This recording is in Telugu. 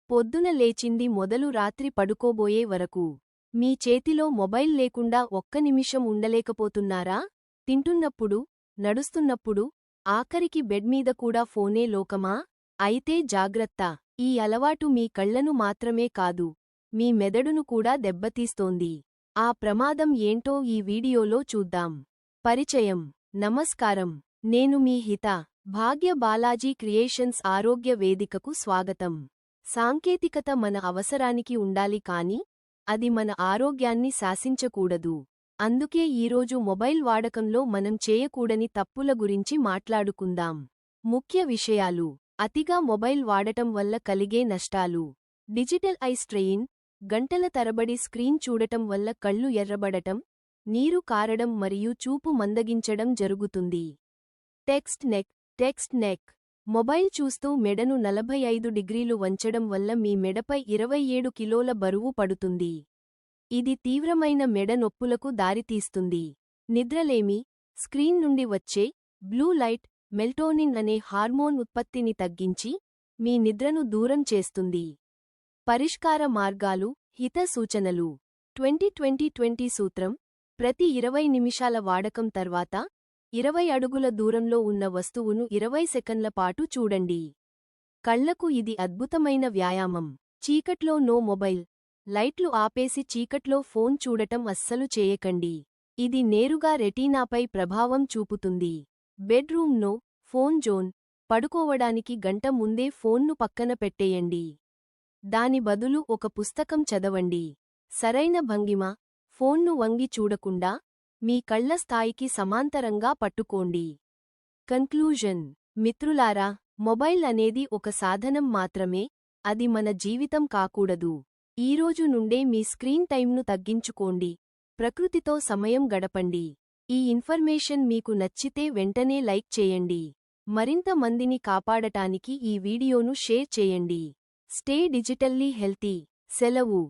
పొద్దున లేచింది మొదలు రాత్రి పడుకోబోయే వరకు మీ చేతిలో మొబైల్ లేకుండా ఒక్క నిమిషం ఉండలేకపోతున్నారా? తింటున్నప్పుడు, నడుస్తున్నప్పుడు, ఆఖరికి బెడ్ మీద కూడా ఫోనే లోకమా? అయితే జాగ్రత్త! ఈ అలవాటు మీ కళ్లను మాత్రమే కాదు, మీ మెదడును కూడా దెబ్బతీస్తోంది. ఆ ప్రమాదం ఏంటో ఈ వీడియోలో చూద్దాం. పరిచయం. నమస్కారం, నేను మీ హిత. భాగ్య బాలాజీ క్రియేషన్స్ ఆరోగ్య వేదికకు స్వాగతం. సాంకేతికత మన అవసరానికి ఉండాలి కాని అది మన ఆరోగ్యాన్ని శాసించకూడదు. అందుకే ఈరోజు మొబైల్ వాడకంలో మనం చేయకూడని తప్పుల గురించి మాట్లాడుకుందాం. ముఖ్య విషయాలు. అతిగా మొబైల్ వాడటం వల్ల కలిగే నష్టాలు. Digital eye strain. గంటల తరబడి స్క్రీన్ చూడటం వల్ల కళ్ళు ఎర్రబడటం, నీరు కారడం మరియు చూపు మందగించడం జరుగుతుంది. Text neck. మొబైల్ చూస్తూ మెడను 45 డిగ్రీలు వంచడం వల్ల మీ మెడపై 27 కిలోల బరువు పడుతుంది. ఇది తీవ్రమైన మెడ నొప్పులకు దారితీస్తుంది. నిద్రలేమి. స్క్రీన్ నుండి వచ్చే బ్లూ లైట్ మెల్టోనిన్ అనే హార్మోన్ ఉత్పత్తిని తగ్గించి మీ నిద్రను దూరం చేస్తుంది. పరిష్కార మార్గాలు. హిత సూచనలు. 20-20-20 సూత్రం. ప్రతి 20 నిమిషాల వాడకం తర్వాత 20 అడుగుల దూరంలో ఉన్న వస్తువును 20 సెకన్ల పాటు చూడండి. కళ్లకు ఇది అద్భుతమైన వ్యాయామం. చీకట్లో నో మొబైల్. లైట్లు ఆపేసి చీకట్లో ఫోన్ చూడటం అస్సలు చేయకండి. ఇది నేరుగా రెటీనాపై ప్రభావం చూపుతుంది. Bedroom no phone zone. పడుకోవడానికి గంట ముందే ఫోన్ను పక్కన పెట్టేయండి. దాని బదులు ఒక పుస్తకం చదవండి. సరైన భంగిమ. ఫోన్ను వంగి చూడకుండా మీ కళ్ల స్థాయికి సమాంతరంగా పట్టుకోండి. కన్క్లూజన్. మిత్రులారా, మొబైల్ అనేది ఒక సాధనం మాత్రమే, అది మన జీవితం కాకూడదు. ఈరోజు నుండే మీ స్క్రీన్ టైంను తగ్గించుకోండి. ప్రకృతితో సమయం గడపండి. ఈ ఇన్ఫర్మేషన్ మీకు నచ్చితే వెంటనే లైక్ చేయండి. మరింత మందిని కాపాడటానికి ఈ వీడియోను షేర్ చేయండి. Stay digitally healthy. సెలవు.